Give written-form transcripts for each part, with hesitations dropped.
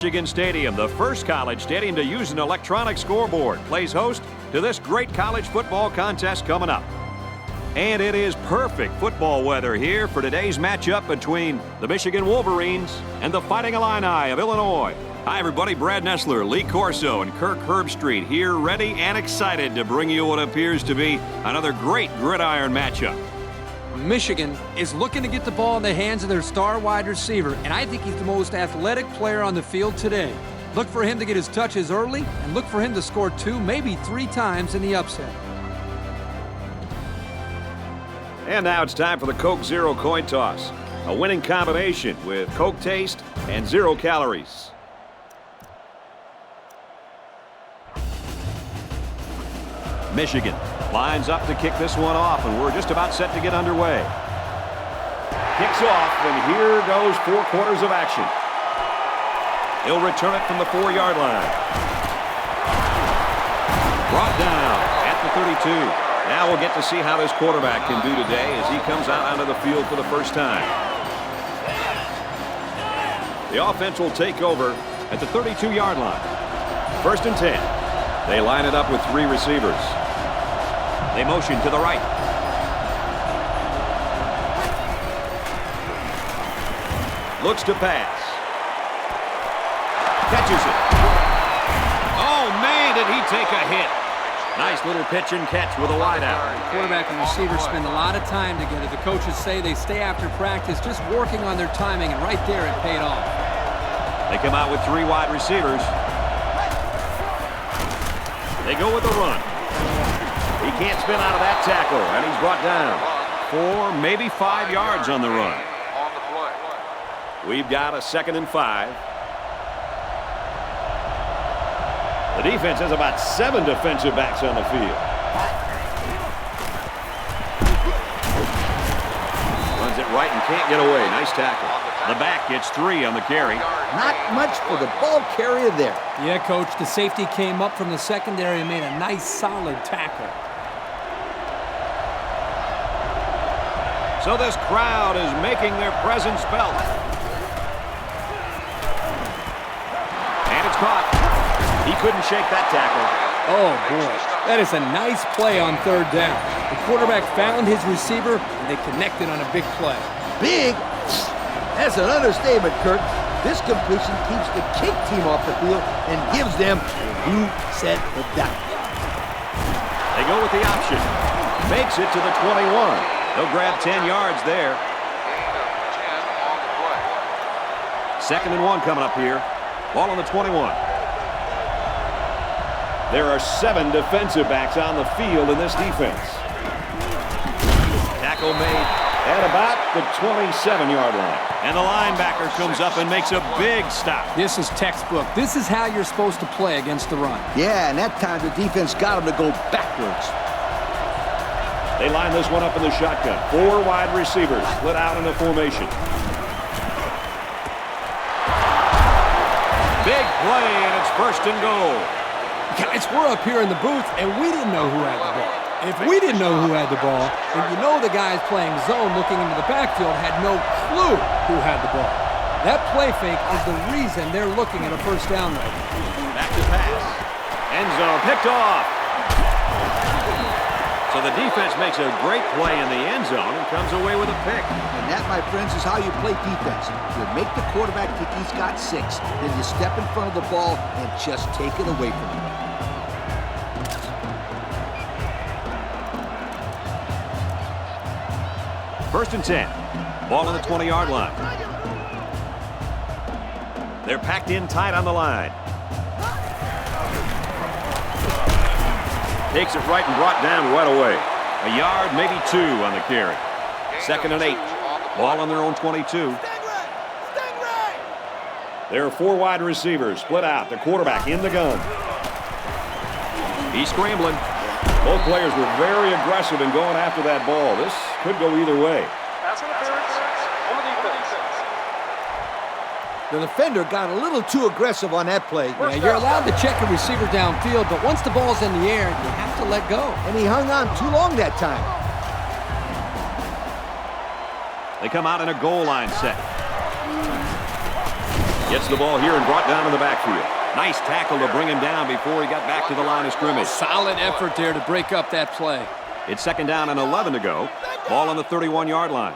Michigan Stadium, the first college stadium to use an electronic scoreboard, plays host to this great college football contest coming up. And it is perfect football weather here for today's matchup between the Michigan Wolverines and the Fighting Illini of Illinois. Hi, everybody. Brad Nessler, Lee Corso, and Kirk Herbstreit here, ready and excited to bring you what appears to be another great gridiron matchup. Michigan is looking to get the ball in the hands of their star wide receiver, and I think he's the most athletic player on the field today. Look for him to get his touches early, and look for him to score 2, maybe 3 times in the upset. And now it's time for the Coke Zero coin toss, a winning combination with Coke taste and 0 calories. Michigan lines up to kick this one off, and we're just about set to get underway. Kicks off, and here goes 4 quarters of action. He'll return it from the 4-yard line. Brought down at the 32. Now we'll get to see how this quarterback can do today as he comes out onto the field for the first time. The offense will take over at the 32-yard line. 1st and 10. They line it up with 3 receivers. They motion to the right. Looks to pass. Catches it. Oh, man, did he take a hit. Nice little pitch and catch with a wideout. The quarterback and receiver spend a lot of time together. The coaches say they stay after practice just working on their timing, and right there it paid off. They come out with 3 wide receivers. They go with the run. He can't spin out of that tackle, and he's brought down 4, maybe 5 yards on the run. We've got a 2nd and 5. The defense has about 7 defensive backs on the field. Runs it right and can't get away. Nice tackle. The back gets 3 on the carry. Not much for the ball carrier there. Yeah, Coach, the safety came up from the secondary and made a nice, solid tackle. So this crowd is making their presence felt. And it's caught. He couldn't shake that tackle. Oh, boy. That is a nice play on 3rd down. The quarterback found his receiver, and they connected on a big play. Big? That's an understatement, Kirk. This completion keeps the kick team off the field and gives them a new set of doubt. They go with the option. Makes it to the 21. They'll grab 10 yards there. 2nd and 1 coming up here. Ball on the 21. There are 7 defensive backs on the field in this defense. Tackle made at about the 27-yard line. And the linebacker comes up and makes a big stop. This is textbook. This is how you're supposed to play against the run. Yeah, and that time the defense got him to go backwards. They line this one up in the shotgun. 4 wide receivers split out in a formation. Big play, and it's 1st and goal. Guys, we're up here in the booth, and we didn't know who had the ball. If we didn't know who had the ball, then you know the guys playing zone looking into the backfield had no clue who had the ball. That play fake is the reason they're looking at a 1st down right now. Back to pass. End zone picked off. So the defense makes a great play in the end zone and comes away with a pick. And that, my friends, is how you play defense. You make the quarterback think he's got 6, then you step in front of the ball and just take it away from him. First and 10. Ball on the 20-yard line. They're packed in tight on the line. Takes it right and brought down right away. A yard, maybe 2 on the carry. 2nd and 8. Ball on their own 22. There are 4 wide receivers split out. The quarterback in the gun. He's scrambling. Both players were very aggressive in going after that ball. This could go either way. The defender got a little too aggressive on that play. Yeah, you're allowed to check a receiver downfield, but once the ball's in the air, you have to let go. And he hung on too long that time. They come out in a goal line set. Gets the ball here and brought down in the backfield. Nice tackle to bring him down before he got back to the line of scrimmage. Solid effort there to break up that play. It's 2nd down and 11 to go. Ball on the 31-yard line.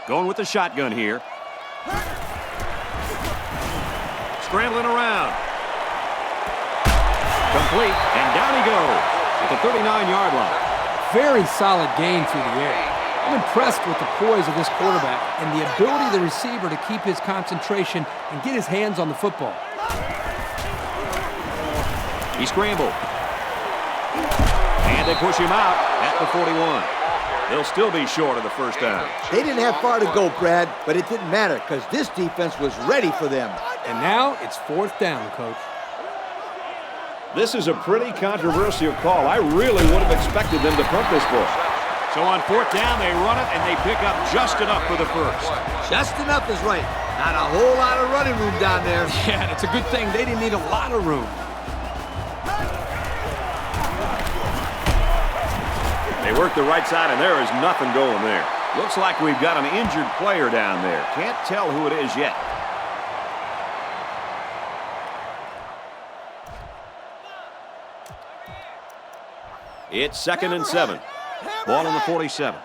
Going with the shotgun here. Scrambling around. Complete, and down he goes at the 39-yard line. Very solid gain through the air. I'm impressed with the poise of this quarterback and the ability of the receiver to keep his concentration and get his hands on the football. He scrambled. And they push him out at the 41. They'll still be short of the first down. They didn't have far to go, Brad, but it didn't matter because this defense was ready for them. And now it's 4th down, Coach. This is a pretty controversial call. I really would have expected them to punt this ball. So on 4th down, they run it, and they pick up just enough for the first. Just enough is right. Not a whole lot of running room down there. Yeah, it's a good thing they didn't need a lot of room. They work the right side, and there is nothing going there. Looks like we've got an injured player down there. Can't tell who it is yet. It's 2nd and 7. Ball on the 47.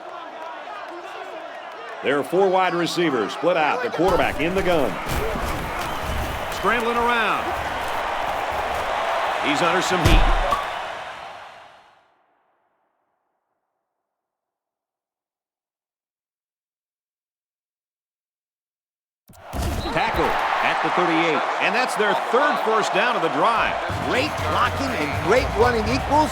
There are 4 wide receivers split out. The quarterback in the gun. Scrambling around. He's under some heat. Tackle at the 38. And that's their 3rd first down of the drive. Great blocking and great running equals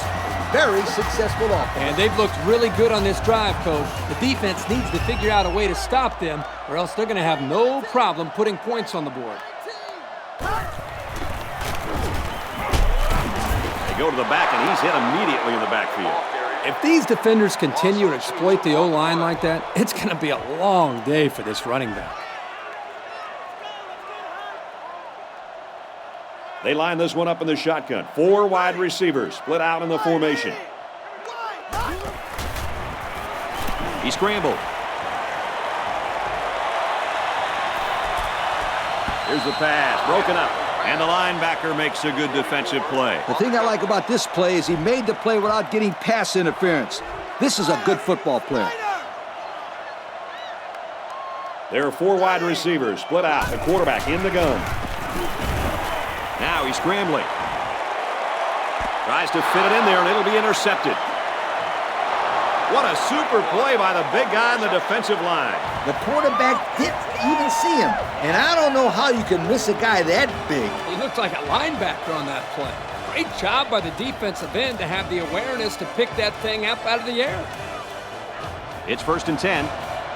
very successful offense. And they've looked really good on this drive, Coach. The defense needs to figure out a way to stop them, or else they're going to have no problem putting points on the board. They go to the back, and he's hit immediately in the backfield. If these defenders continue to exploit the O-line like that, it's going to be a long day for this running back. They line this one up in the shotgun. 4 wide receivers split out in the formation. He scrambled. Here's the pass, broken up. And the linebacker makes a good defensive play. The thing I like about this play is he made the play without getting pass interference. This is a good football player. There are 4 wide receivers split out. The quarterback in the gun. Now he's scrambling. Tries to fit it in there, and it'll be intercepted. What a super play by the big guy on the defensive line. The quarterback didn't even see him. And I don't know how you can miss a guy that big. He looked like a linebacker on that play. Great job by the defensive end to have the awareness to pick that thing up out of the air. It's 1st and 10.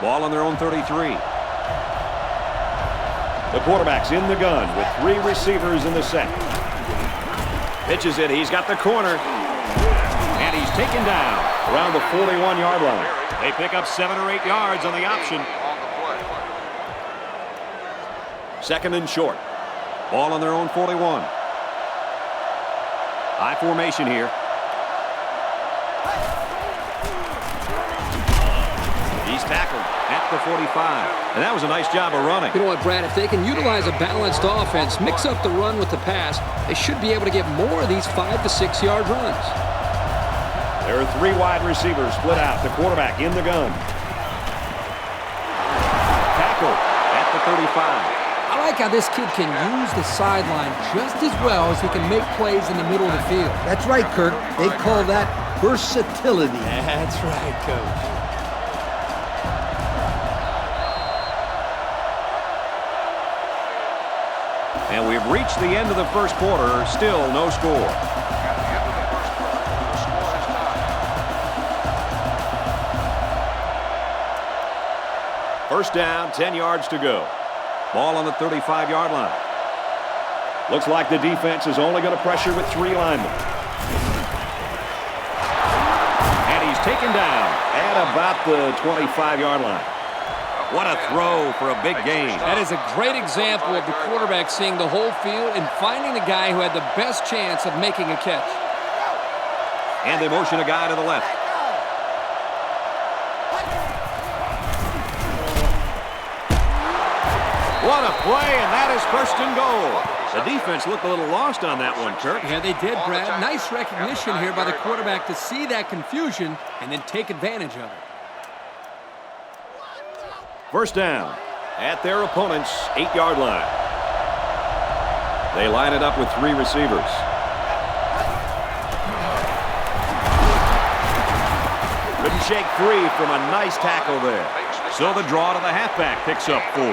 Ball on their own 33. The quarterback's in the gun with 3 receivers in the set. Pitches it. He's got the corner. And he's taken down around the 41-yard line. They pick up 7 or 8 yards on the option. 2nd and short. Ball on their own 41. High formation here. He's tackled at the 45. And that was a nice job of running. You know what, Brad? If they can utilize a balanced offense, mix up the run with the pass, they should be able to get more of these 5 to 6 yard runs. There are 3 wide receivers split out. The quarterback in the gun. Tackle at the 35. I like how this kid can use the sideline just as well as he can make plays in the middle of the field. That's right, Kirk. They call that versatility. That's right, Coach. And we've reached the end of the first quarter. Still no score. First down, 10 yards to go. Ball on the 35-yard line. Looks like the defense is only going to pressure with 3 linemen. And he's taken down at about the 25-yard line. What a throw for a big gain. That is a great example of the quarterback seeing the whole field and finding the guy who had the best chance of making a catch. And they motion a guy to the left. What a play, and that is first and goal. The defense looked a little lost on that one, Kirk. Yeah, they did, Brad. Nice recognition here by the quarterback to see that confusion and then take advantage of it. First down at their opponent's 8-yard line. They line it up with 3 receivers. Couldn't shake free from a nice tackle there. So the draw to the halfback picks up 4.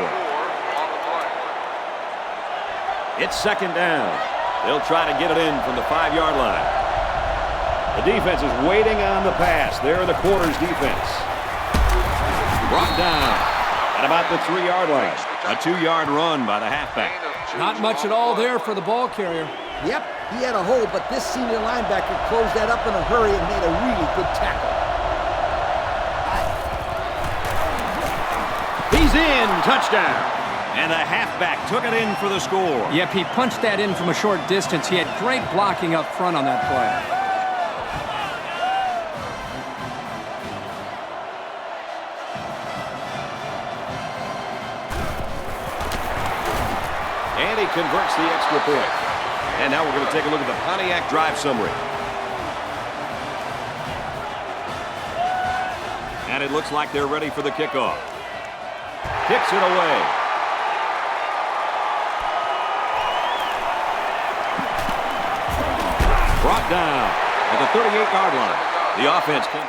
It's second down. They'll try to get it in from the 5-yard line. The defense is waiting on the pass. They're the quarter's defense. Brought down at about the 3-yard line. A 2-yard run by the halfback. Not much at all there for the ball carrier. Yep, he had a hole, but this senior linebacker closed that up in a hurry and made a really good tackle. He's in. Touchdown. And the halfback took it in for the score. Yep, he punched that in from a short distance. He had great blocking up front on that play. And he converts the extra point. And now we're going to take a look at the Pontiac drive summary. And it looks like they're ready for the kickoff. Kicks it away. Brought down at the 38-yard line. The offense can...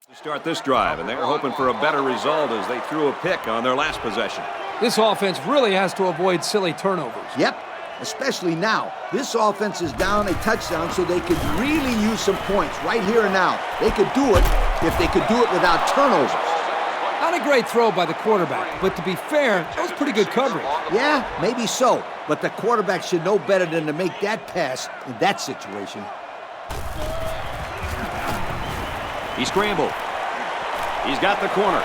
to start this drive, and they're hoping for a better result as they threw a pick on their last possession. This offense really has to avoid silly turnovers. Yep, especially now. This offense is down a touchdown, so they could really use some points right here and now. They could do it if they could do it without turnovers. Not a great throw by the quarterback, but to be fair, that was pretty good coverage. Yeah, maybe so, but the quarterback should know better than to make that pass in that situation. He scrambled. He's got the corner.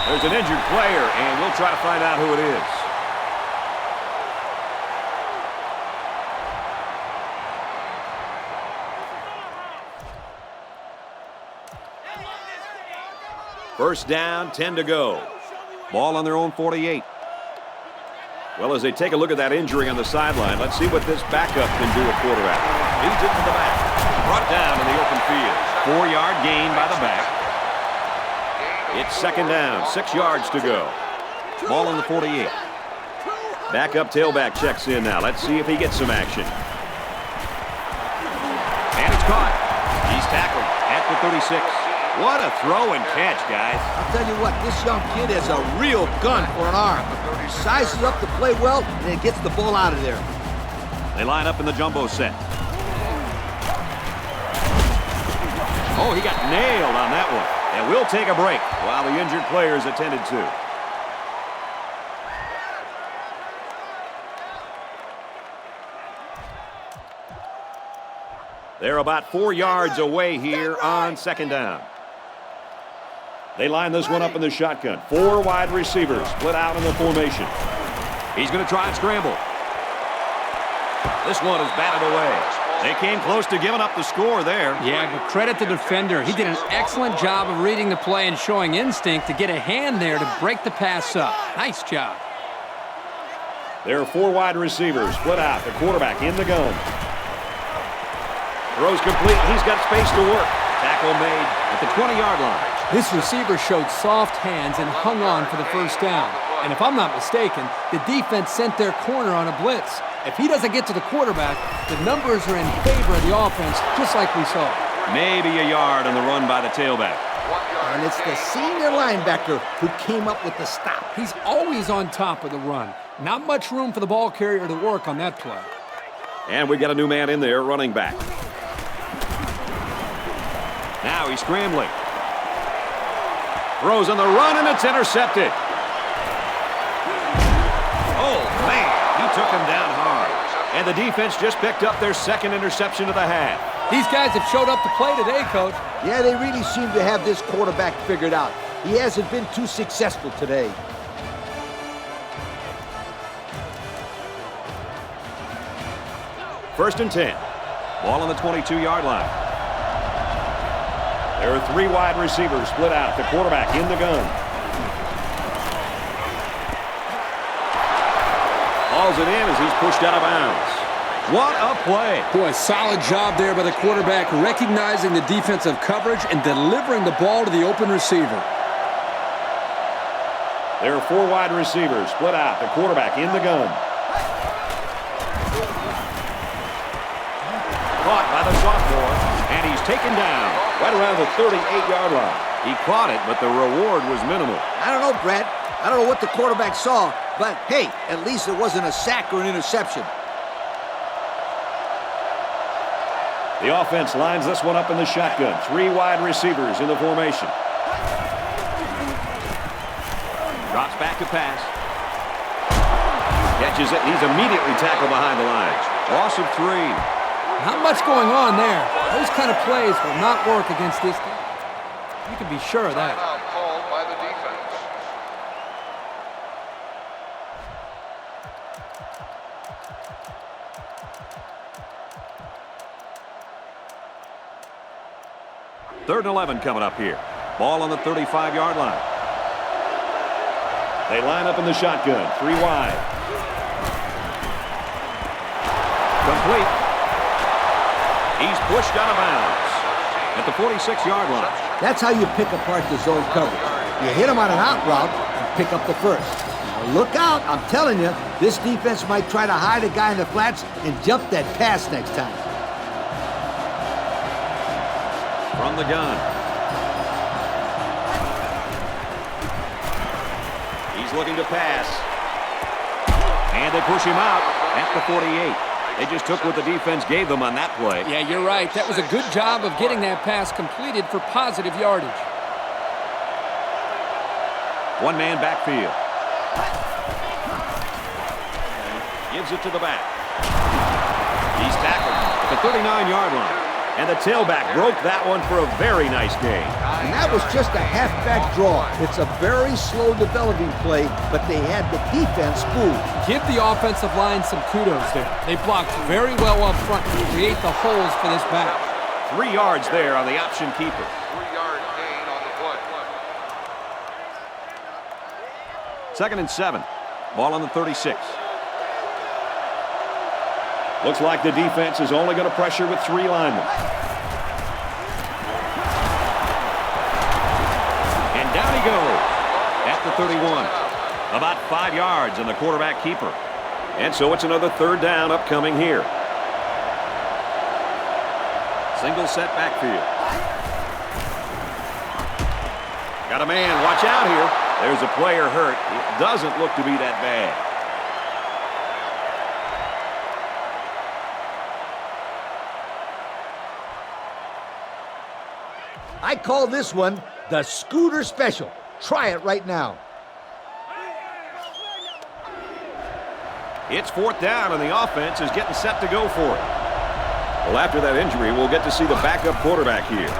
There's an injured player, and we'll try to find out who it is. First down, 10 to go. Ball on their own 48. Well, as they take a look at that injury on the sideline, let's see what this backup can do at quarterback. He's into the back. Brought down in the open field. 4-yard gain by the back. It's second down, 6 yards to go. Ball on the 48. Backup tailback checks in now. Let's see if he gets some action. And it's caught. He's tackled at the 36. What a throw and catch, guys. I'll tell you what, this young kid has a real gun for an arm. He sizes up to play well, and then gets the ball out of there. They line up in the jumbo set. Oh, he got nailed on that one. And we'll take a break while the injured player is attended to. They're about 4 yards away here on second down. They line this one up in the shotgun. 4 wide receivers split out in the formation. He's going to try and scramble. This one is batted away. They came close to giving up the score there. Yeah, but credit the defender. He did an excellent job of reading the play and showing instinct to get a hand there to break the pass up. Nice job. There are 4 wide receivers split out. The quarterback in the gun. Throws complete. He's got space to work. Tackle made at the 20-yard line. This receiver showed soft hands and hung on for the first down. And if I'm not mistaken, the defense sent their corner on a blitz. If he doesn't get to the quarterback, the numbers are in favor of the offense, just like we saw. Maybe a yard on the run by the tailback. And it's the senior linebacker who came up with the stop. He's always on top of the run. Not much room for the ball carrier to work on that play. And we got a new man in there, running back. Now he's scrambling. Throws on the run, and it's intercepted. Oh, man, he took him down hard. And the defense just picked up their second interception of the half. These guys have showed up to play today, Coach. Yeah, they really seem to have this quarterback figured out. He hasn't been too successful today. First and 10. Ball on the 22-yard line. There are 3 wide receivers split out. The quarterback in the gun. Hauls it in as he's pushed out of bounds. What a play. Boy, solid job there by the quarterback, recognizing the defensive coverage and delivering the ball to the open receiver. There are 4 wide receivers split out. The quarterback in the gun. Caught by the sophomore, and he's taken down right around the 38-yard line. He caught it, but the reward was minimal. I don't know, Brad. I don't know what the quarterback saw, but hey, at least it wasn't a sack or an interception. The offense lines this one up in the shotgun. 3 wide receivers in the formation. Drops back to pass. Catches it, and he's immediately tackled behind the lines. Loss of 3. Not much going on there. Those kind of plays will not work against this team. You can be sure of that. Called by the defense. Third and 11 coming up here. Ball on the 35-yard line. They line up in the shotgun. 3 wide. Complete. He's pushed out of bounds at the 46-yard line. That's how you pick apart the zone coverage. You hit him on an out route and pick up the first. Now look out, I'm telling you, this defense might try to hide a guy in the flats and jump that pass next time. From the gun. He's looking to pass. And they push him out at the 48. They just took what the defense gave them on that play. Yeah, you're right. That was a good job of getting that pass completed for positive yardage. 1-man backfield. Gives it to the back. He's tackled at the 39-yard line. And the tailback broke that one for a very nice gain. And that was just a halfback draw. It's a very slow developing play, but they had the defense fooled. Give the offensive line some kudos there. They blocked very well up front to create the holes for this back. 3 yards there on the option keeper. 3-yard gain on the play. Second and 7. Ball on the 36. Looks like the defense is only going to pressure with 3 linemen. And down he goes at the 31. About 5 yards on the quarterback keeper. And so it's another third down upcoming here. Single set backfield. Got a man. Watch out here. There's a player hurt. It doesn't look to be that bad. I call this one the Scooter Special. Try it right now. It's 4th down, and the offense is getting set to go for it. Well, after that injury, we'll get to see the backup quarterback here.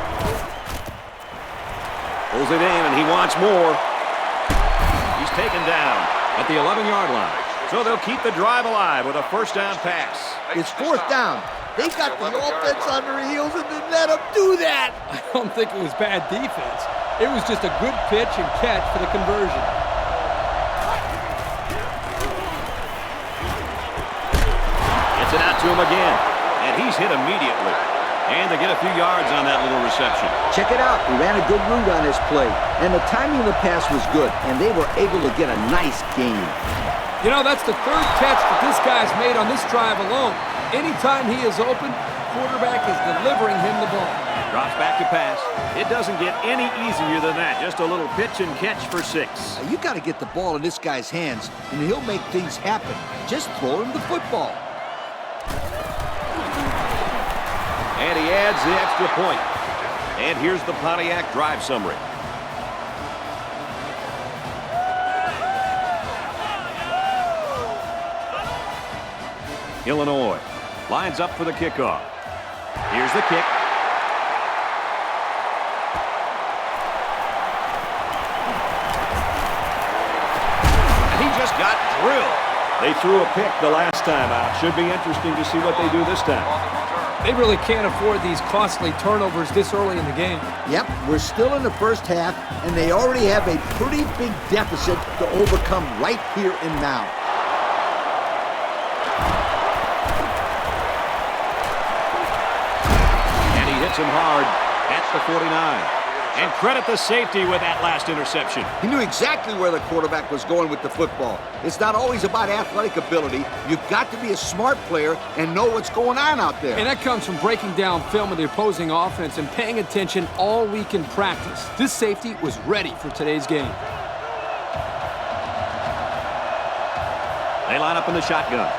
Pulls it in, and he wants more. He's taken down at the 11-yard line. So they'll keep the drive alive with a first down pass. It's 4th down. They got the offense on their heels and didn't let them do that. I don't think it was bad defense. It was just a good pitch and catch for the conversion. to him again. And he's hit immediately. And they get a few yards on that little reception. Check it out. He ran a good route on his play. And the timing of the pass was good. And they were able to get a nice gain. You know, that's the third catch that this guy's made on this drive alone. Anytime he is open, quarterback is delivering him the ball. Drops back to pass. It doesn't get any easier than that. Just a little pitch and catch for 6. You got to get the ball in this guy's hands, and he'll make things happen. Just throw him the football. And he adds the extra point. And here's the Pontiac drive summary. Illinois lines up for the kickoff. Here's the kick. And he just got drilled. They threw a pick the last time out. Should be interesting to see what they do this time. They really can't afford these costly turnovers this early in the game. Yep, we're still in the first half, and they already have a pretty big deficit to overcome right here and now. And he hits him hard at the 49. And credit the safety with that last interception. He knew exactly where the quarterback was going with the football. It's not always about athletic ability. You've got to be a smart player and know what's going on out there. And that comes from breaking down film of the opposing offense and paying attention all week in practice. This safety was ready for today's game. They line up in the shotgun.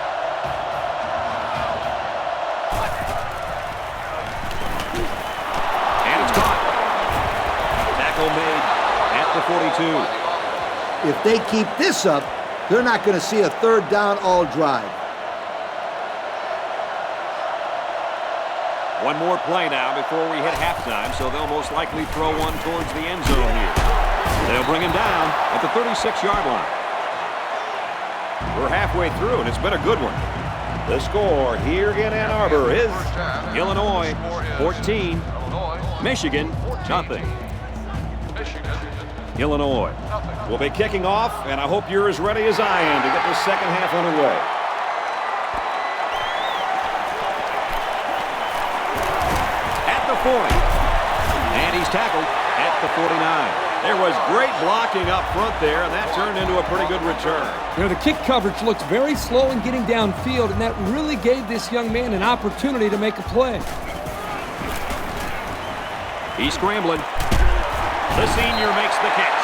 And it's caught. Tackle made at the 42. If they keep this up, they're not going to see a third down all drive. One more play now before we hit halftime, so they'll most likely throw one towards the end zone here. They'll bring him down at the 36-yard line. We're halfway through, and it's been a good one. The score here in Ann Arbor is Illinois 14, Michigan nothing. Illinois will be kicking off, and I hope you're as ready as I am to get this second half underway. At the 40, and he's tackled at the 49. There was great blocking up front there, and that turned into a pretty good return. You know, the kick coverage looks very slow in getting downfield, and that really gave this young man an opportunity to make a play. He's scrambling. The senior makes the catch.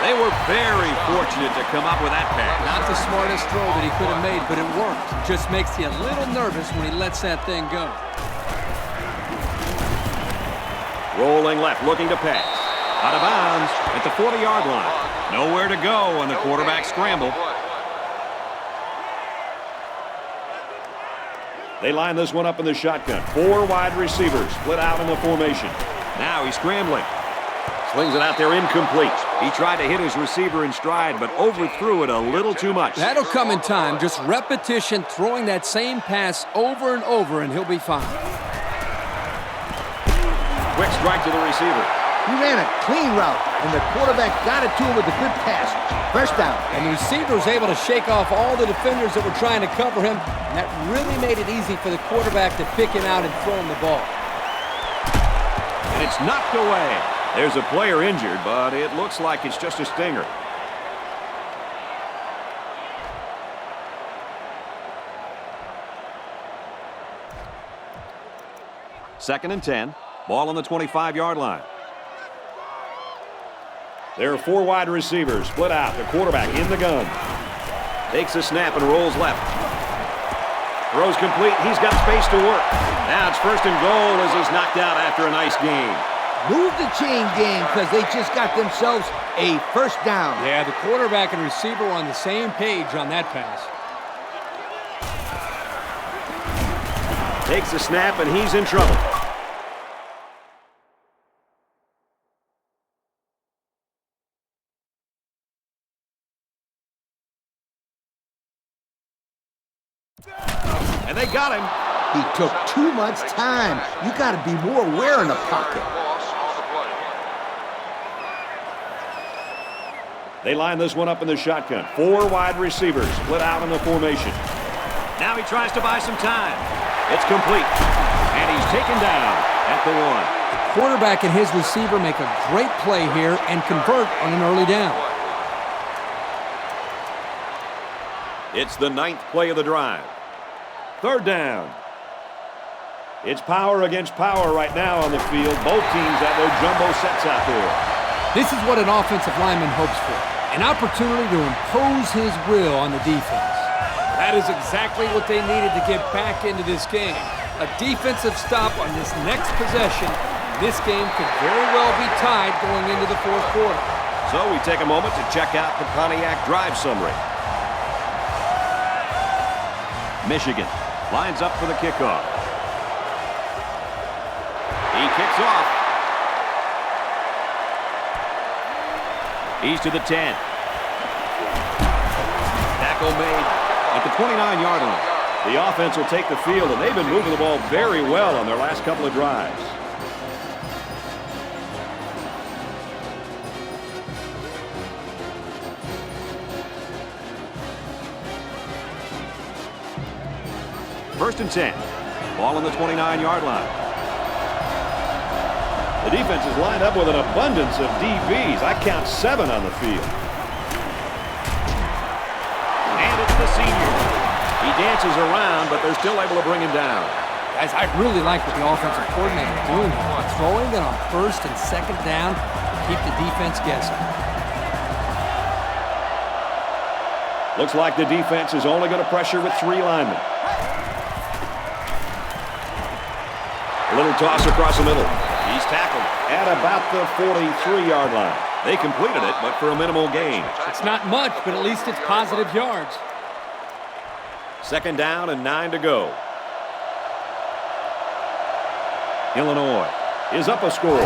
They were very fortunate to come up with that pass. Not the smartest throw that he could have made, but it worked. Just makes you a little nervous when he lets that thing go. Rolling left, looking to pass. Out of bounds at the 40-yard line. Nowhere to go on the quarterback scramble. They line this one up in the shotgun. 4 wide receivers split out in the formation. Now he's scrambling. Slings it out there incomplete. He tried to hit his receiver in stride, but overthrew it a little too much. That'll come in time. Just repetition, throwing that same pass over and over, and he'll be fine. Quick strike to the receiver. He ran a clean route, and the quarterback got it to him with a good pass. First down. And the receiver was able to shake off all the defenders that were trying to cover him, and that really made it easy for the quarterback to pick him out and throw him the ball. And it's knocked away. There's a player injured, but it looks like it's just a stinger. Second and 10. Ball on the 25-yard line. There are 4 wide receivers split out. The quarterback in the gun. Takes a snap and rolls left. Throws complete. He's got space to work. Now it's first and goal as he's knocked out after a nice gain. Move the chain game because they just got themselves a first down. Yeah, the quarterback and receiver were on the same page on that pass. Takes a snap and he's in trouble. And they got him. He took too much time. You got to be more aware in the pocket. They line this one up in the shotgun. 4 wide receivers split out in the formation. Now he tries to buy some time. It's complete. And he's taken down at the 1. The quarterback and his receiver make a great play here and convert on an early down. It's the 9th play of the drive. 3rd down. It's power against power right now on the field. Both teams have their jumbo sets out there. This is what an offensive lineman hopes for. An opportunity to impose his will on the defense. That is exactly what they needed to get back into this game. A defensive stop on this next possession. This game could very well be tied going into the 4th quarter. So we take a moment to check out the Pontiac drive summary. Michigan lines up for the kickoff. He kicks off. He's to the 10. Tackle made at the 29-yard line. The offense will take the field, and they've been moving the ball very well on their last couple of drives. First and 10. Ball on the 29-yard line. The defense is lined up with an abundance of DBs. I count 7 on the field. And it's the senior. He dances around, but they're still able to bring him down. Guys, I really like what the offensive coordinator is doing here. Throwing it on 1st and 2nd down to keep the defense guessing. Looks like the defense is only going to pressure with 3 linemen. A little toss across the middle. He's tackled at about the 43-yard line. They completed it, but for a minimal gain. It's not much, but at least it's positive yards. 2nd down and 9 to go. Illinois is up a score.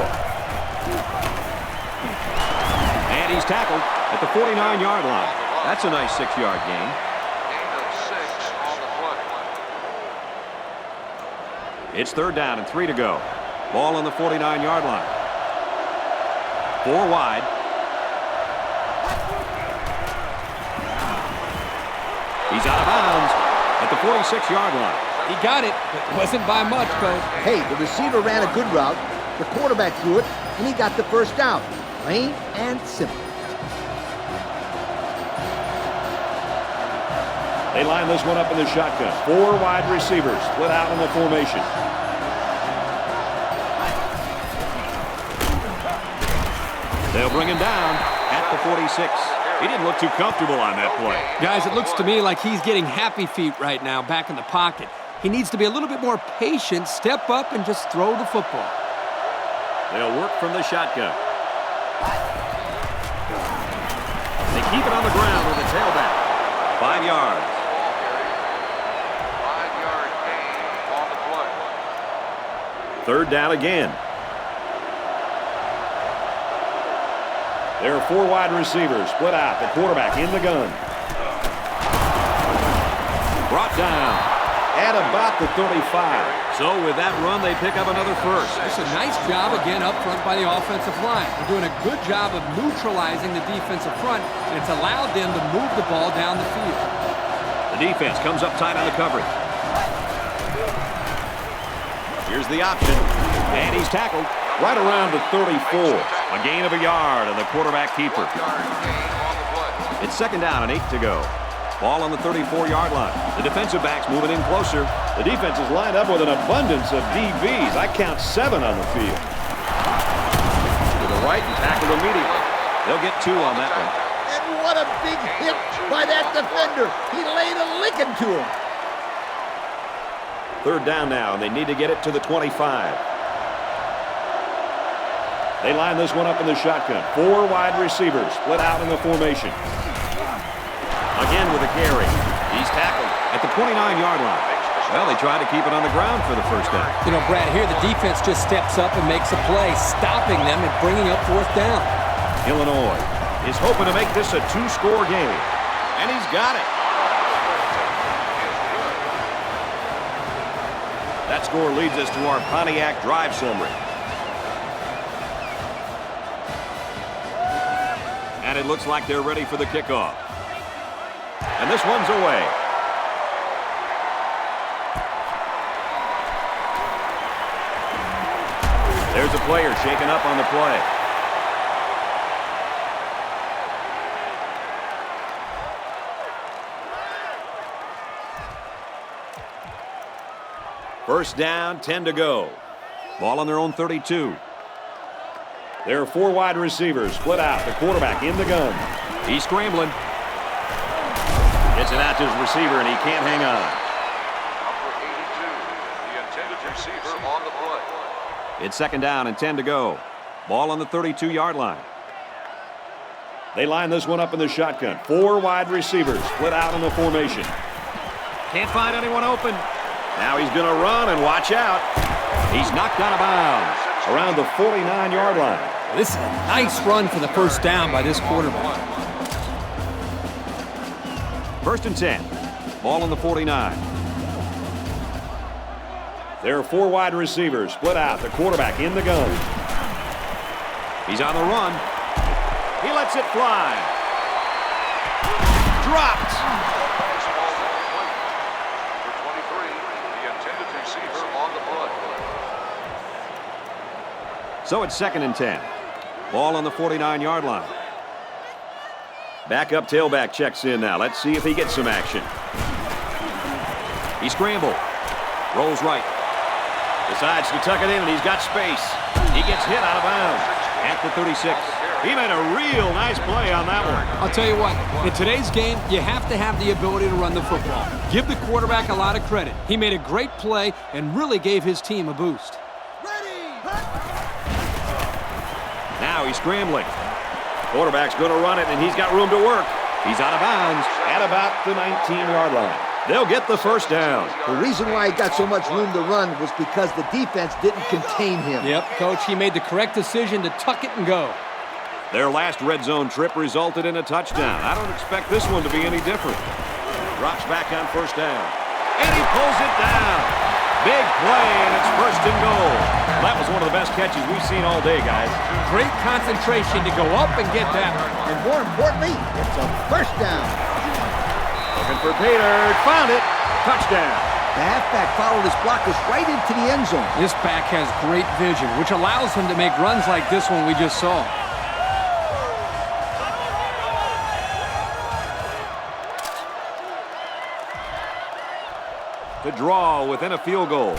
And he's tackled at the 49-yard line. That's a nice 6-yard gain. Gain of 6 on the play. It's 3rd down and 3 to go. Ball on the 49-yard line. 4 wide. He's out of bounds at the 46-yard line. He got it, but it wasn't by much, Coach. Hey, the receiver ran a good route, the quarterback threw it, and he got the first down. Plain and simple. They line this one up in the shotgun. 4 wide receivers split out in the formation. They'll bring him down at the 46. He didn't look too comfortable on that play. Guys, it looks to me like he's getting happy feet right now back in the pocket. He needs to be a little bit more patient, step up, and just throw the football. They'll work from the shotgun. They keep it on the ground with the tailback. 5 yards. 5-yard gain on the play. 3rd down again. There are 4 wide receivers split out. The quarterback in the gun. Brought down at about the 35. So with that run, they pick up another first. It's a nice job again up front by the offensive line. They're doing a good job of neutralizing the defensive front, and it's allowed them to move the ball down the field. The defense comes up tight on the coverage. Here's the option, and he's tackled right around the 34. A gain of a yard on the quarterback keeper. It's 2nd down and 8 to go. Ball on the 34-yard line. The defensive back's moving in closer. The defense is lined up with an abundance of DBs. I count 7 on the field. To the right and tackled immediately. They'll get 2 on that one. And what a big hit by that defender. He laid a licking to him. 3rd down now, and they need to get it to the 25. They line this one up in the shotgun. 4 wide receivers split out in the formation. Again with a carry. He's tackled at the 29-yard line. Well, they tried to keep it on the ground for the first down. You know, Brad, here the defense just steps up and makes a play, stopping them and bringing up 4th down. Illinois is hoping to make this a 2-score game. And he's got it. That score leads us to our Pontiac drive summary. And it looks like they're ready for the kickoff. And this one's away. There's a player shaken up on the play. First down, 10 to go. Ball on their own 32. There are 4 wide receivers split out. The quarterback in the gun. He's scrambling. Gets it out to his receiver, and he can't hang on. Number 82, the intended receiver on the play. It's second down and 10 to go. Ball on the 32-yard line. They line this one up in the shotgun. 4 wide receivers split out in the formation. Can't find anyone open. Now he's going to run, and watch out. He's knocked out of bounds around the 49-yard line. This is a nice run for the first down by this quarterback. First and 10. Ball on the 49. There are 4 wide receivers split out. The quarterback in the gun. He's on the run. He lets it fly. Dropped. So it's second and 10. Ball on the 49-yard line. Backup tailback checks in now. Let's see if he gets some action. He scrambled. Rolls right. Decides to tuck it in, and he's got space. He gets hit out of bounds at the 36. He made a real nice play on that one. I'll tell you what, in today's game, you have to have the ability to run the football. Give the quarterback a lot of credit. He made a great play and really gave his team a boost. Now he's scrambling. Quarterback's going to run it, and he's got room to work. He's out of bounds at about the 19-yard line. They'll get the first down. The reason why he got so much room to run was because the defense didn't contain him. Yep, Coach, he made the correct decision to tuck it and go. Their last red zone trip resulted in a touchdown. I don't expect this one to be any different. Drops back on first down. And he pulls it down. Big play, and it's first and goal. That was one of the best catches we've seen all day, guys. Great concentration to go up and get that one. And more importantly, it's a first down. Looking for Peter. Found it. Touchdown. The halfback followed his blockers right into the end zone. This back has great vision, which allows him to make runs like this one we just saw. To draw within a field goal.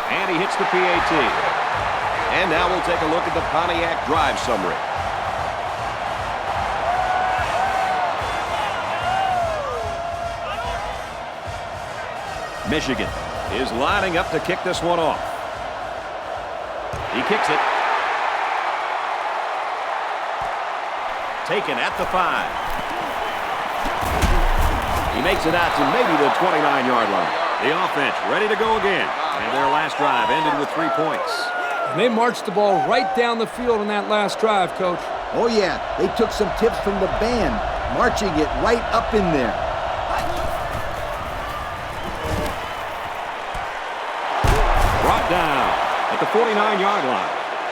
And he hits the PAT. And now we'll take a look at the Pontiac drive summary. Michigan is lining up to kick this one off. He kicks it. Taken at the 5. He makes it out to maybe the 29-yard line. The offense ready to go again. And their last drive ended with 3 points. And they marched the ball right down the field on that last drive, Coach. Oh, yeah. They took some tips from the band, marching it right up in there. Brought down at the 49-yard line.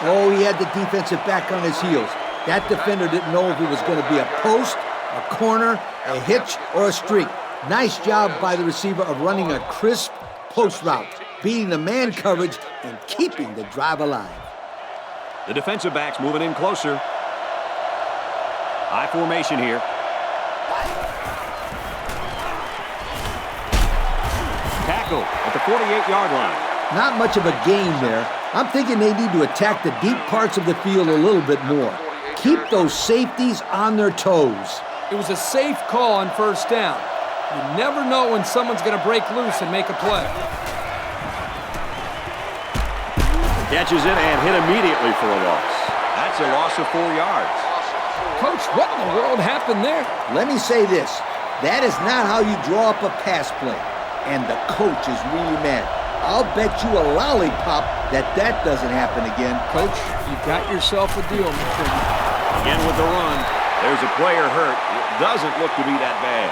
Oh, he had the defensive back on his heels. That defender didn't know if it was going to be a post, a corner, a hitch, or a streak. Nice job by the receiver of running a crisp post route, beating the man coverage and keeping the drive alive. The defensive backs moving in closer. High formation here. Tackle at the 48-yard line. Not much of a gain there. I'm thinking they need to attack the deep parts of the field a little bit more. Keep those safeties on their toes. It was a safe call on first down. You never know when someone's going to break loose and make a play. Catches it and hit immediately for a loss. That's a loss of 4 yards. Coach, what in the world happened there? Let me say this. That is not how you draw up a pass play. And the coach is really mad. I'll bet you a lollipop that doesn't happen again. Coach, you've got yourself a deal, Mitchell. Again with the run. There's a player hurt. It doesn't look to be that bad.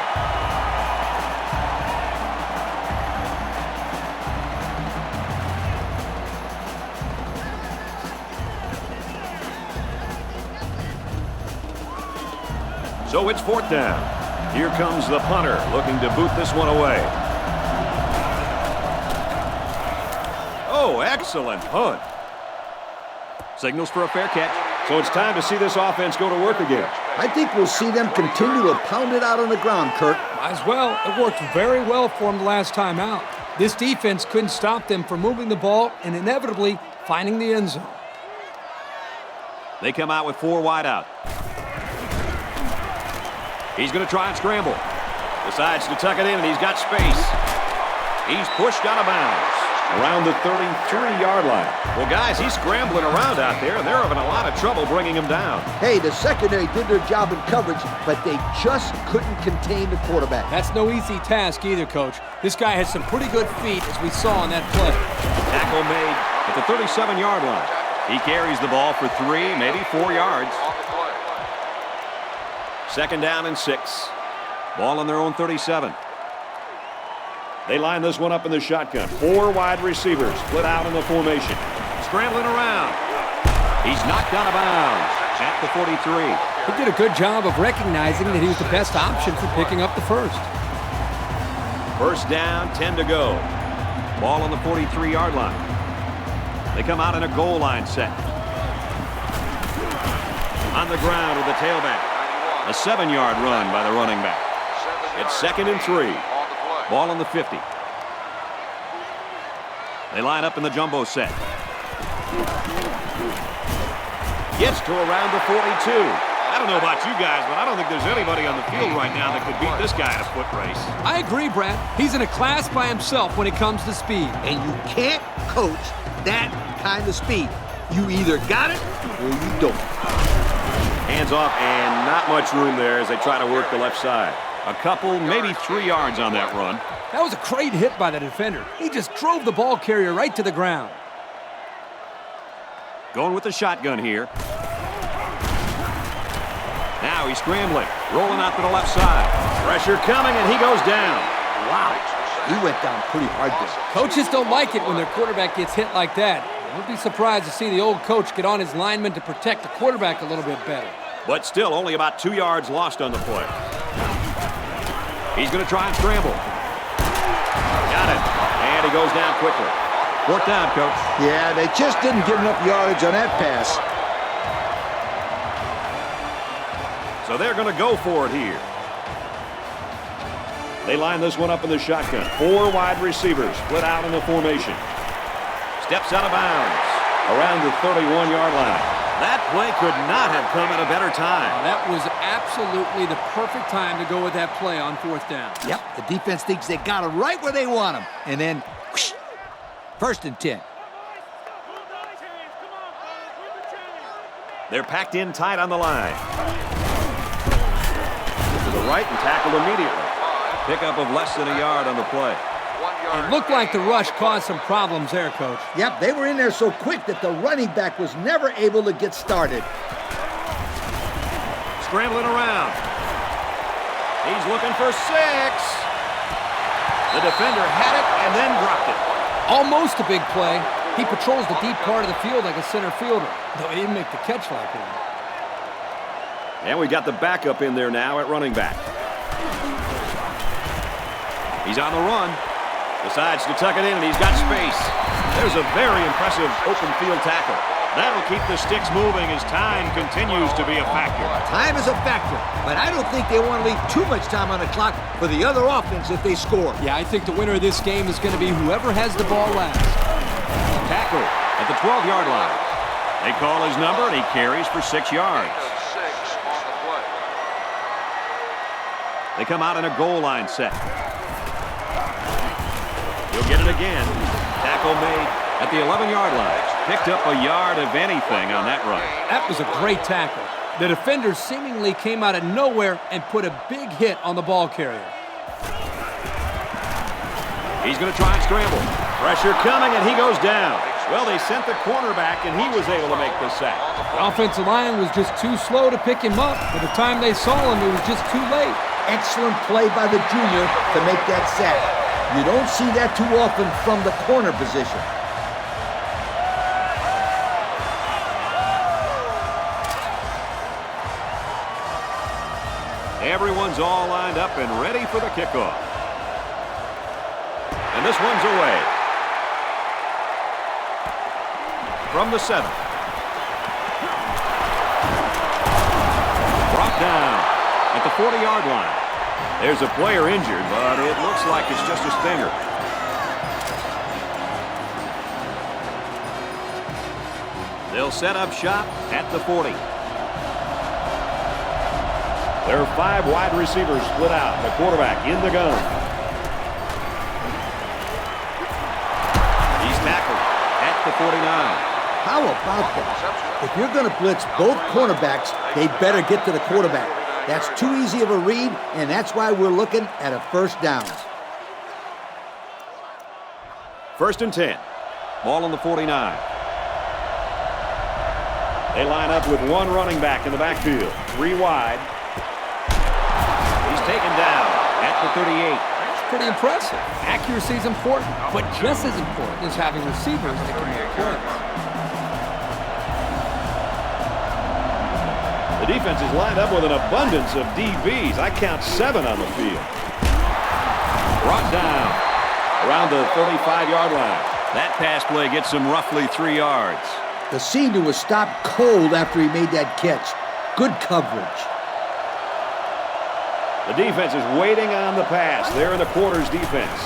So it's fourth down. Here comes the punter looking to boot this one away. Oh, excellent punt. Signals for a fair catch. So it's time to see this offense go to work again. I think we'll see them continue to pound it out on the ground, Kurt. Might as well. It worked very well for them the last time out. This defense couldn't stop them from moving the ball and inevitably finding the end zone. They come out with 4 wide out. He's going to try and scramble. Decides to tuck it in, and he's got space. He's pushed out of bounds around the 33-yard line. Well, guys, he's scrambling around out there, and they're having a lot of trouble bringing him down. Hey, the secondary did their job in coverage, but they just couldn't contain the quarterback. That's no easy task either, Coach. This guy has some pretty good feet, as we saw on that play. Tackle made at the 37-yard line. He carries the ball for 3, maybe 4 yards. Second down and 6. Ball on their own 37. They line this one up in the shotgun. 4 wide receivers split out in the formation. Scrambling around. He's knocked out of bounds at the 43. He did a good job of recognizing that he was the best option for picking up the first. First down, 10 to go. Ball on the 43-yard line. They come out in a goal line set. On the ground with the tailback. A 7-yard run by the running back. It's 2nd and 3. Ball on the 50. They line up in the jumbo set. Gets to around the 42. I don't know about you guys, but I don't think there's anybody on the field right now that could beat this guy in a foot race. I agree, Brad. He's in a class by himself when it comes to speed. And you can't coach that kind of speed. You either got it or you don't. Hands off and not much room there as they try to work the left side. A couple, maybe 3 yards on that run. That was a great hit by the defender. He just drove the ball carrier right to the ground. Going with the shotgun here. Now he's scrambling, rolling out to the left side. Pressure coming, and he goes down. Wow, he went down pretty hard there. Coaches don't like it when their quarterback gets hit like that. Don't be surprised to see the old coach get on his lineman to protect the quarterback a little bit better. But still, only about 2 yards lost on the play. He's going to try and scramble. Got it. And he goes down quickly. 4th down, Coach. Yeah, they just didn't get enough yardage on that pass. So they're going to go for it here. They line this one up in the shotgun. 4 wide receivers split out in the formation. Steps out of bounds around the 31-yard line. That play could not have come at a better time. That was absolutely the perfect time to go with that play on 4th down. Yep, the defense thinks they got him right where they want him. And then, whoosh, 1st and 10. They're packed in tight on the line. To the right and tackled immediately. Pickup of less than a yard on the play. It looked like the rush caused some problems there, Coach. Yep, they were in there so quick that the running back was never able to get started. Scrambling around. He's looking for 6. The defender had it and then dropped it. Almost a big play. He patrols the deep part of the field like a center fielder, though he didn't make the catch like one. And we got the backup in there now at running back. He's on the run. Decides to tuck it in, and he's got space. There's a very impressive open field tackle. That'll keep the sticks moving as time continues to be a factor. Time is a factor, but I don't think they want to leave too much time on the clock for the other offense if they score. Yeah, I think the winner of this game is going to be whoever has the ball last. Tackle at the 12-yard line. They call his number, and he carries for 6 yards. They come out in a goal line set. He'll get it again. Tackle made at the 11-yard line. Picked up a yard of anything on that run. That was a great tackle. The defender seemingly came out of nowhere and put a big hit on the ball carrier. He's going to try and scramble. Pressure coming, and he goes down. Well, they sent the cornerback, and he was able to make the sack. The offensive line was just too slow to pick him up. By the time they saw him, it was just too late. Excellent play by the junior to make that sack. You don't see that too often from the corner position. Everyone's all lined up and ready for the kickoff. And this one's away. from the 7. Brought down at the 40-yard line. There's a player injured, but it looks like it's just a stinger. They'll set up shop at the 40. There are 5 wide receivers split out. The quarterback in the gun. He's tackled at the 49. How about that? If you're going to blitz both cornerbacks, they better get to the quarterback. That's too easy of a read, and that's why we're looking at a first down. 1st and 10. Ball on the 49. They line up with 1 running back in the backfield. 3 wide. He's taken down at the 38. It's pretty impressive. Accuracy is important, but just as important is having receivers that can make plays. The defense is lined up with an abundance of DBs. I count 7 on the field. Brought down Around the 35-yard line. That pass play gets him roughly 3 yards. The senior was stopped cold after he made that catch. Good coverage. The defense is waiting on the pass. They're in the quarters defense.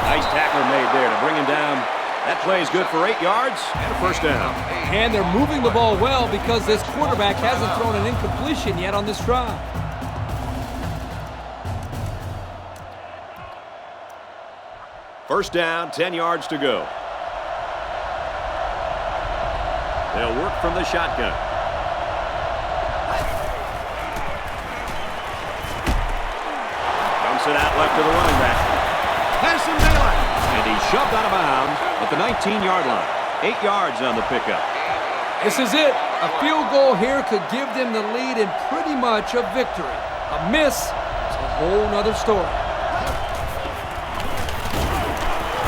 Nice tackle made there to bring him down. That play is good for 8 yards and a first down. And they're moving the ball well because this quarterback hasn't thrown an incompletion yet on this drive. First down, 10 yards to go. They'll work from the shotgun. Dumps it out left to the running back. Has some daylight. And he's shoved out of bounds at the 19-yard line. 8 yards on the pickup. This is it. A field goal here could give them the lead and pretty much a victory. A miss is a whole nother story.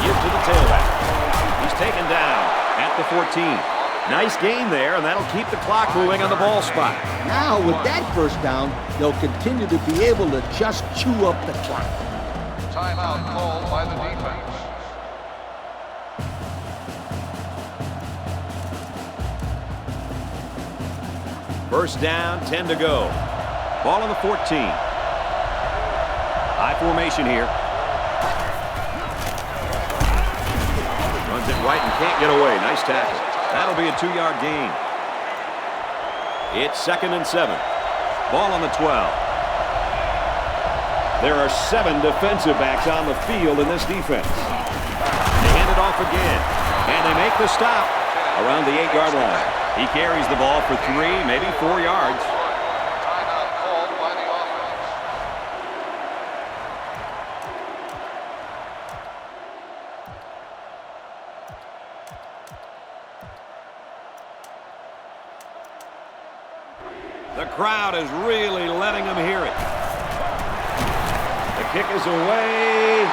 Give to the tailback. He's taken down at the 14. Nice gain there, and that'll keep the clock moving on the ball spot. Now, with that first down, they'll continue to be able to just chew up the clock. Timeout called by the defense. First down, 10 to go. Ball on the 14. High formation here. Runs it right and can't get away. Nice tackle. That'll be a 2-yard gain. It's 2nd and 7. Ball on the 12. There are 7 defensive backs on the field in this defense. They hand it off again, and they make the stop around the 8-yard line. He carries the ball for 3, maybe 4 yards. Timeout called by the offense. The crowd is really letting them hear it. The kick is away.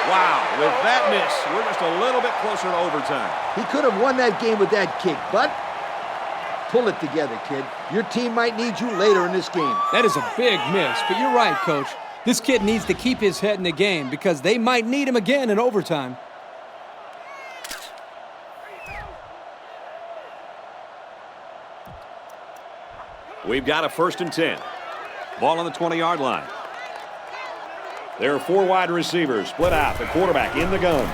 Wow, with that miss, we're just a little bit closer to overtime. He could have won that game with that kick, but pull it together, kid. Your team might need you later in this game. That is a big miss, but you're right, Coach. This kid needs to keep his head in the game because they might need him again in overtime. We've got a 1st and 10. Ball on the 20-yard line. There are 4 wide receivers split out. The quarterback in the gun.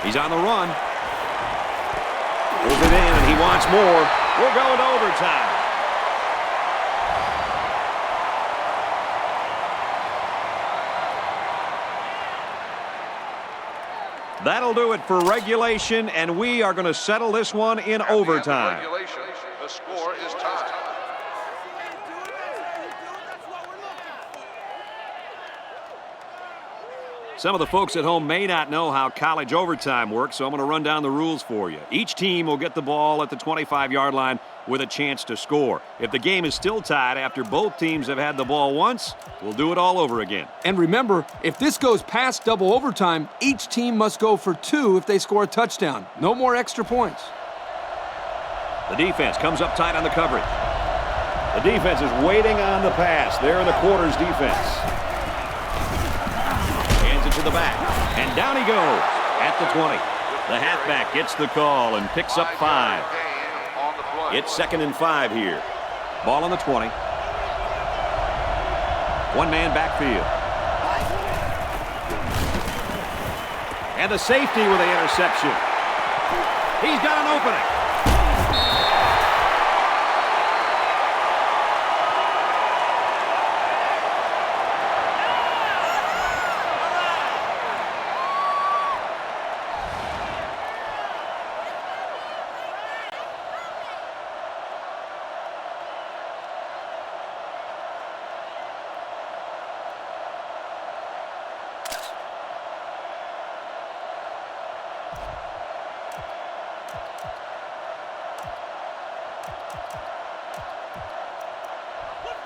He's on the run. Pulls it in, and he wants more. We're going to overtime. That'll do it for regulation, and we are going to settle this one in overtime. Regulation, the score is tied. Some of the folks at home may not know how college overtime works, so I'm going to run down the rules for you. Each team will get the ball at the 25-yard line with a chance to score. If the game is still tied after both teams have had the ball once, we'll do it all over again. And remember, if this goes past double overtime, each team must go for 2 if they score a touchdown. No more extra points. The defense comes up tight on the coverage. The defense is waiting on the pass. They're in the quarters defense. To the back, and down he goes at the 20. With The halfback gets the call and picks up 5. It's 2nd and 5 here. Ball on the 20. One-man backfield. And the safety with the interception. He's got an opening.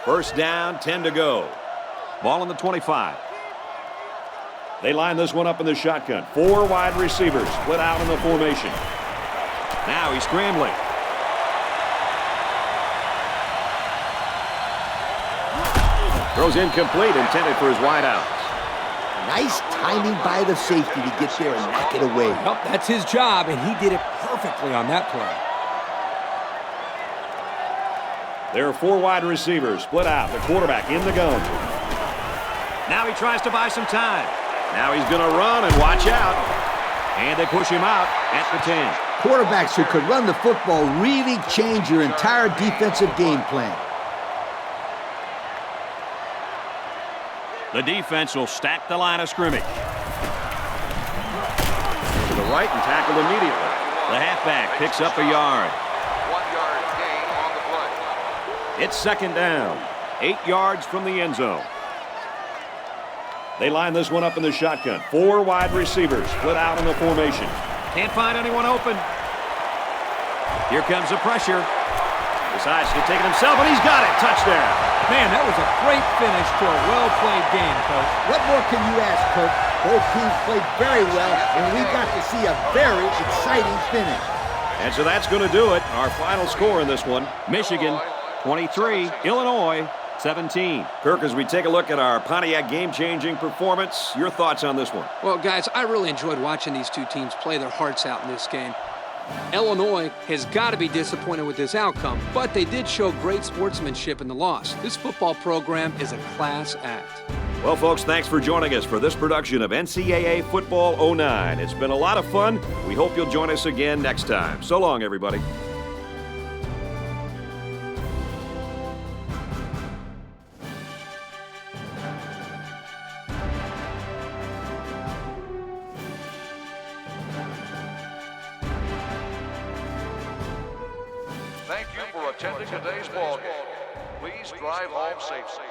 First down, 10 to go. Ball on the 25. They line this one up in the shotgun. 4 wide receivers split out in the formation. Now he's scrambling. Throws incomplete, intended for his wideouts. Nice timing by the safety to get there and knock it away. Yep, that's his job, and he did it perfectly on that play. There are 4 wide receivers split out. The quarterback in the gun. Now he tries to buy some time. Now he's going to run and watch out. And they push him out at the 10. Quarterbacks who could run the football really change your entire defensive game plan. The defense will stack the line of scrimmage. To the right and tackled immediately. The halfback picks up a yard. 1 yard gain on the play. It's 2nd down. 8 yards from the end zone. They line this one up in the shotgun. 4 wide receivers split out in the formation. Can't find anyone open. Here comes the pressure. Decides to take it himself, and he's got it. Touchdown. Man, that was a great finish to a well-played game, Coach. What more can you ask, Coach? Both teams played very well, and we got to see a very exciting finish. And so that's going to do it. Our final score in this one. Michigan 23, Illinois 17. Kirk, as we take a look at our Pontiac game-changing performance, your thoughts on this one? Well, guys, I really enjoyed watching these two teams play their hearts out in this game. Illinois has got to be disappointed with this outcome, but they did show great sportsmanship in the loss. This football program is a class act. Well, folks, thanks for joining us for this production of NCAA Football 09. It's been a lot of fun. We hope you'll join us again next time. So long, everybody. Thank you for attending today's ball game. Please drive home safely.